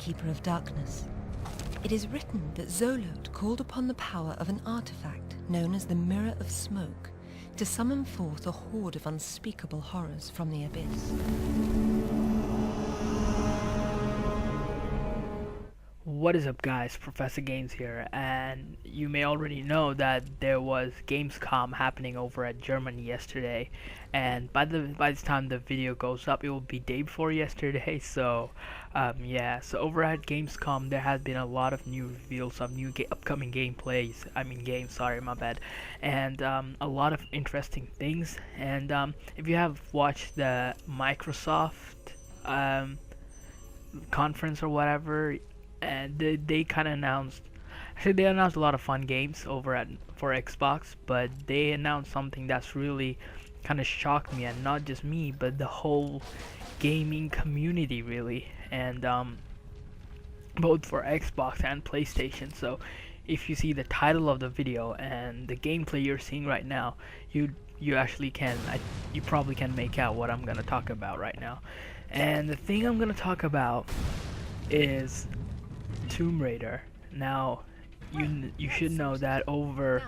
Keeper of Darkness. It is written that Zolot called upon the power of an artifact known as the Mirror of Smoke to summon forth a horde of unspeakable horrors from the abyss. What is up, guys? Professor Games here, and you may already know that there was gamescom happening over at Germany yesterday, and by this time the video goes up, it will be day before yesterday. So yeah, so over at gamescom there has been a lot of new reveals of new upcoming gameplays, games, sorry, my bad, and a lot of interesting things. And if you have watched the Microsoft conference or whatever, and they kind of announced, actually they announced a lot of fun games for Xbox, but they announced something that's really kind of shocked me, and not just me but the whole gaming community really, and both for Xbox and PlayStation. So if you see the title of the video and the gameplay you're seeing right now, you actually can, you probably can make out what I'm gonna talk about right now. And the thing I'm gonna talk about is Tomb Raider. Now, you should know that over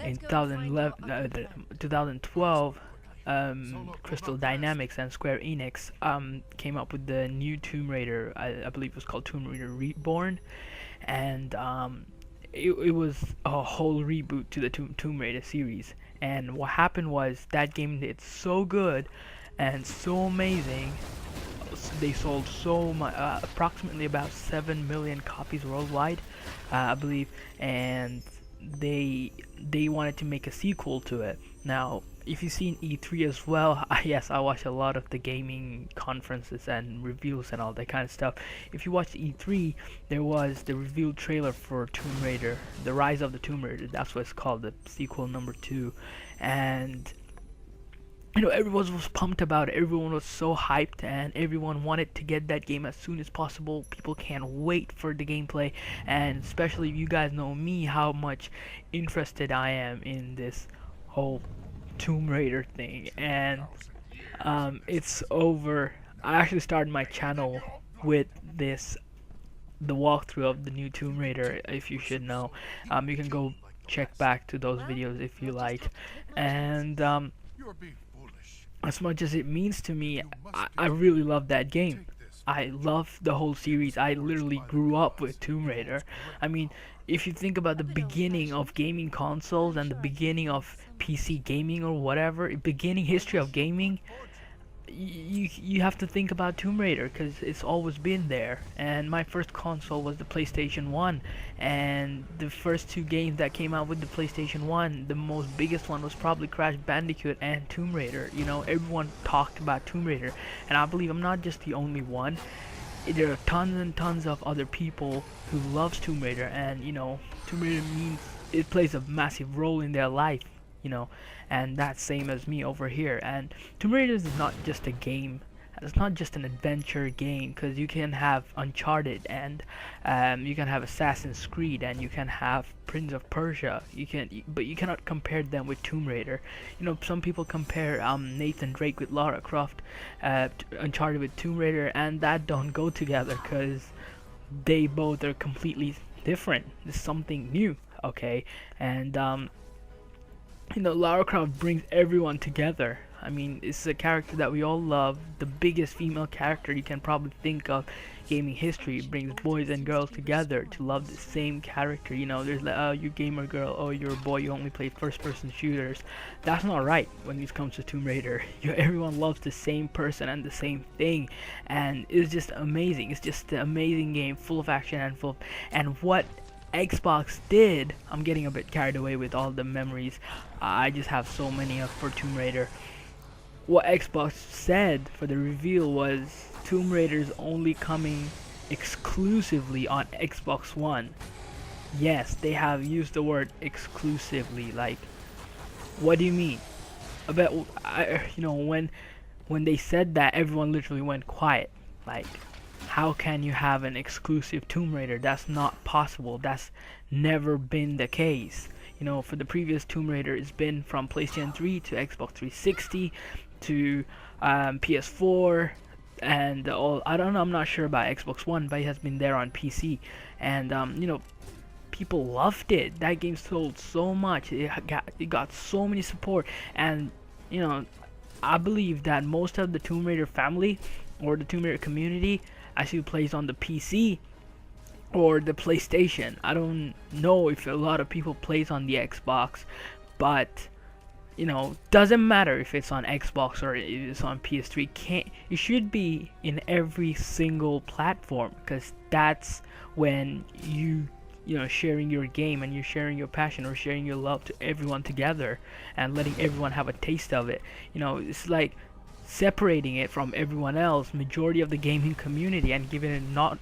in 2012, Crystal Dynamics and Square Enix came up with the new Tomb Raider. I believe it was called Tomb Raider Reborn, and it was a whole reboot to the Tomb Raider series. And what happened was that game did so good and so amazing. They sold so much, approximately about 7 million copies worldwide, I believe, and they wanted to make a sequel to it. Now, if you've seen E3 as well, yes, I watch a lot of the gaming conferences and reviews and all that kind of stuff. If you watched E3, there was the reveal trailer for Tomb Raider, The Rise of the Tomb Raider. That's what it's called, the sequel number 2, and you know, everyone was pumped about it. Everyone was so hyped, and everyone wanted to get that game as soon as possible. People can't wait for the gameplay, and especially if you guys know me, how much interested I am in this whole Tomb Raider thing. And it's over. I actually started my channel with the walkthrough of the new Tomb Raider, if you should know. You can go check back to those videos if you like. And as much as it means to me, I really love that game. I love the whole series. I literally grew up with Tomb Raider. I mean, if you think about the beginning of gaming consoles and the beginning of PC gaming or whatever, beginning history of gaming, you have to think about Tomb Raider because it's always been there. And my first console was the PlayStation 1, and the first two games that came out with the PlayStation 1, the most biggest one was probably Crash Bandicoot and Tomb Raider. You know, everyone talked about Tomb Raider, and I believe I'm not just the only one. There are tons and tons of other people who loves Tomb Raider, and you know, Tomb Raider means it plays a massive role in their life, you know, and that's same as me over here. And Tomb Raider is not just a game, it's not just an adventure game, because you can have Uncharted, and you can have Assassin's Creed, and you can have Prince of Persia. But you cannot compare them with Tomb Raider. You know, some people compare Nathan Drake with Lara Croft, Uncharted with Tomb Raider, and that don't go together because they both are completely different. It's something new, okay? And you know, Lara Croft brings everyone together. I mean, it's a character that we all love, the biggest female character you can probably think of gaming history. It brings boys and girls together to love the same character. You know, there's like, oh, you gamer girl, oh, you're a boy, you only play first-person shooters. That's not right when it comes to Tomb Raider. Everyone loves the same person and the same thing, and it's just amazing. It's just an amazing game, full of action and what Xbox did, I'm getting a bit carried away with all the memories. I just have so many for Tomb Raider. What Xbox said for the reveal was Tomb Raider's only coming exclusively on Xbox One. Yes, they have used the word exclusively. Like, what do you mean? I bet, you know, when they said that, everyone literally went quiet. Like, how can you have an exclusive Tomb Raider? That's not possible. That's never been the case. You know, for the previous Tomb Raider, it's been from PlayStation 3 to Xbox 360 to PS4, and all. I don't know. I'm not sure about Xbox One, but it has been there on PC, and people loved it. That game sold so much. It got so many support, and you know, I believe that most of the Tomb Raider family or the Tomb Raider community actually plays on the PC or the PlayStation. I don't know if a lot of people plays on the Xbox, but doesn't matter if it's on Xbox or if it's on PS3. It should be in every single platform, because that's when sharing your game, and you're sharing your passion or sharing your love to everyone together and letting everyone have a taste of it. It's like separating it from everyone else, majority of the gaming community, and giving it not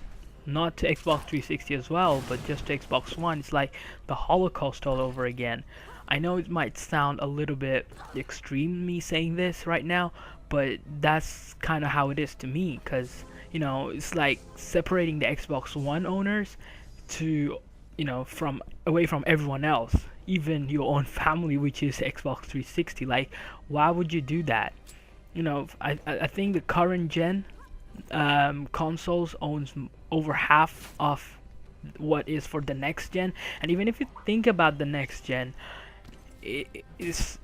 to Xbox 360 as well, but just to Xbox One. It's like the Holocaust all over again. I know it might sound a little bit extreme me saying this right now, but that's kind of how it is to me, because it's like separating the Xbox One owners to from away from everyone else, even your own family, which is Xbox 360. Like, why would you do that? I think the current gen consoles owns over half of what is for the next gen, and even if you think about the next gen, it is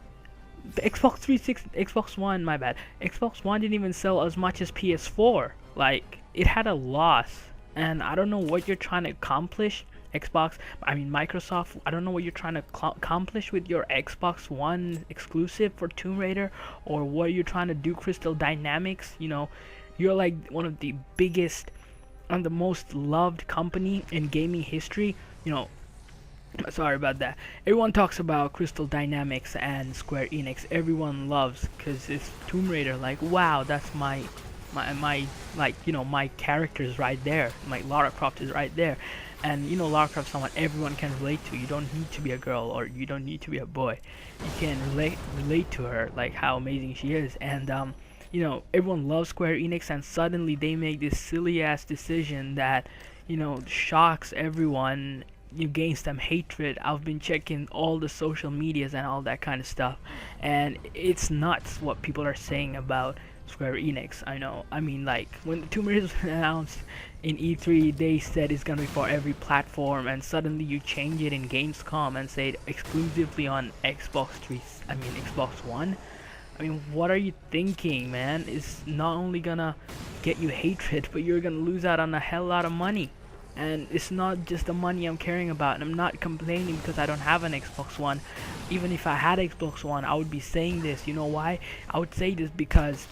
the Xbox 360, Xbox One, my bad. Xbox One didn't even sell as much as PS4. Like, it had a loss, and I don't know what you're trying to accomplish. Microsoft, I don't know what you're trying to accomplish with your Xbox One exclusive for Tomb Raider, or what you're trying to do, Crystal Dynamics. You're like one of the biggest and the most loved company in gaming history. Sorry about that. Everyone talks about Crystal Dynamics and Square Enix. Everyone loves, because it's Tomb Raider. Like, wow, that's my character's right there. My Lara Croft is right there. And Lara Croft's someone everyone can relate to. You don't need to be a girl, or you don't need to be a boy. You can relate to her, like how amazing she is. And everyone loves Square Enix, and suddenly they make this silly ass decision that shocks everyone. You gains them hatred. I've been checking all the social medias and all that kind of stuff, and it's nuts what people are saying about Square Enix. I know. I mean, like, when the Tomb Raider was announced in E3, they said it's gonna be for every platform, and suddenly you change it in gamecom and say it exclusively on Xbox One. I mean, what are you thinking, man? It's not only gonna get you hatred, but you're gonna lose out on a hell lot of money. And it's not just the money I'm caring about, and I'm not complaining because I don't have an Xbox One. Even if I had Xbox One, I would be saying this. You know why? I would say this because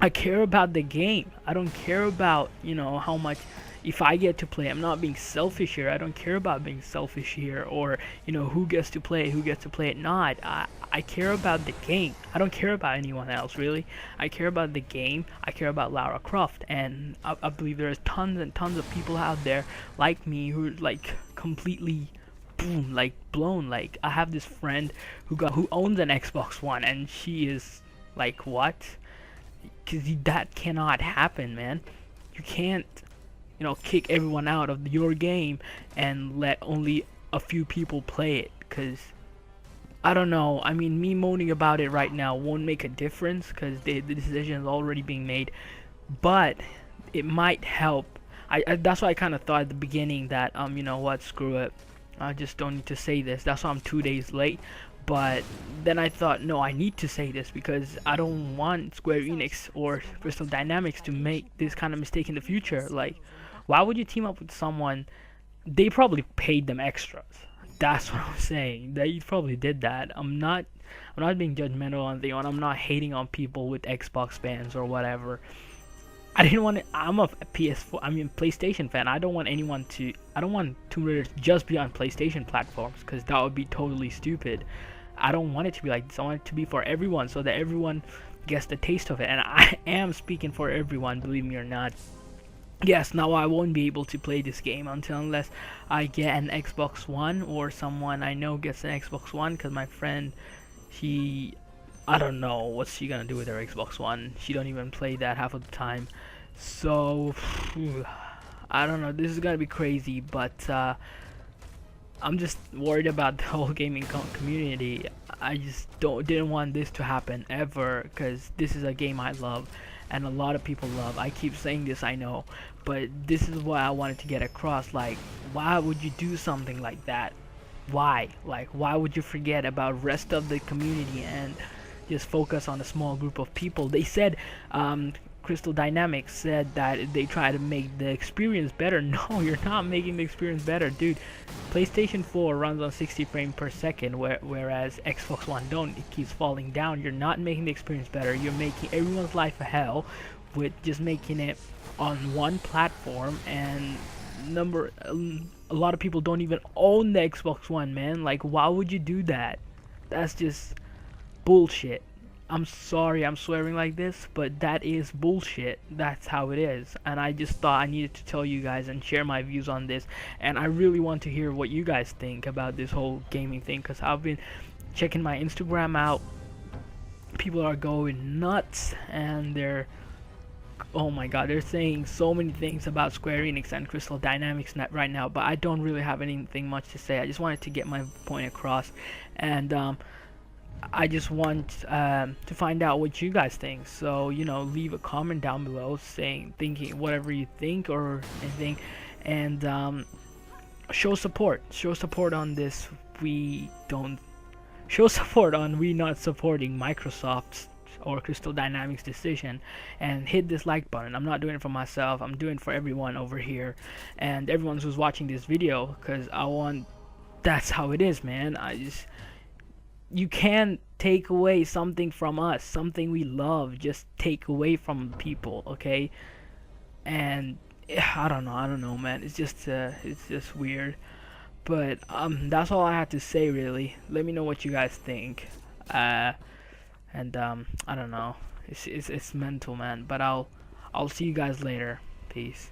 I care about the game. I don't care about, how much, if I get to play. I'm not being selfish here. I don't care about being selfish here, or, who gets to play, who gets to play it not. I care about the game. I don't care about anyone else, really. I care about the game. I care about Lara Croft, and I believe there's tons and tons of people out there like me who are, like, completely boom, like, blown. Like, I have this friend who owns an Xbox One, and she is like, what? Because that cannot happen, man. You can't kick everyone out of your game and let only a few people play it, because I don't know. I mean, me moaning about it right now won't make a difference, because the decision is already being made, but it might help. That's why I kind of thought at the beginning that you know what, screw it, I just don't need to say this. That's why I'm 2 days late. But then I thought, no, I need to say this, because I don't want Square Enix or Crystal Dynamics to make this kind of mistake in the future. Like, why would you team up with someone? They probably paid them extras. That's what I'm saying. They probably did that. I'm not being judgmental on the one. I'm not hating on people with Xbox fans or whatever. I didn't want to. I'm a PlayStation fan. I don't want Tomb Raider to just be on PlayStation platforms, because that would be totally stupid. I don't want it to be like this. I want it to be for everyone, so that everyone gets the taste of it. And I am speaking for everyone, believe me or not. Yes, now I won't be able to play this game unless I get an Xbox One, or someone I know gets an Xbox One, because my friend, I don't know what's she gonna do with her Xbox One. She don't even play that half of the time. So, I don't know. This is gonna be crazy, but I'm just worried about the whole gaming community. I just didn't want this to happen ever, because this is a game I love, and a lot of people love. I keep saying this, I know, but this is what I wanted to get across. Like, why would you do something like that? Why? Like, why would you forget about rest of the community and just focus on a small group of people? They said, Crystal Dynamics said that they try to make the experience better. No, you're not making the experience better, dude. PlayStation 4 runs on 60 frames per second, whereas Xbox One don't. It keeps falling down. You're not making the experience better. You're making everyone's life a hell with just making it on one platform. And a lot of people don't even own the Xbox One, man. Like, why would you do that? That's just bullshit. I'm sorry I'm swearing like this, but that is bullshit. That's how it is. And I just thought I needed to tell you guys and share my views on this. And I really want to hear what you guys think about this whole gaming thing, because I've been checking my Instagram out. People are going nuts, and oh my god, they're saying so many things about Square Enix and Crystal Dynamics right now, but I don't really have anything much to say. I just wanted to get my point across, and I just want to find out what you guys think. So, you know, leave a comment down below thinking whatever you think or anything, and show support on this. Show support on we not supporting Microsoft's or Crystal Dynamics decision, and hit this like button. I'm not doing it for myself, I'm doing it for everyone over here and everyone who's watching this video, because that's how it is, man. You can't take away something from us, something we love, just take away from people, okay? And I don't know, man. It's just weird. But that's all I have to say, really. Let me know what you guys think. And I don't know. It's mental, man. But I'll see you guys later. Peace.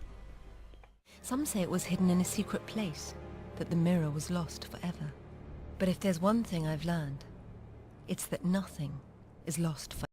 Some say it was hidden in a secret place, that the mirror was lost forever. But if there's one thing I've learned, it's that nothing is lost forever.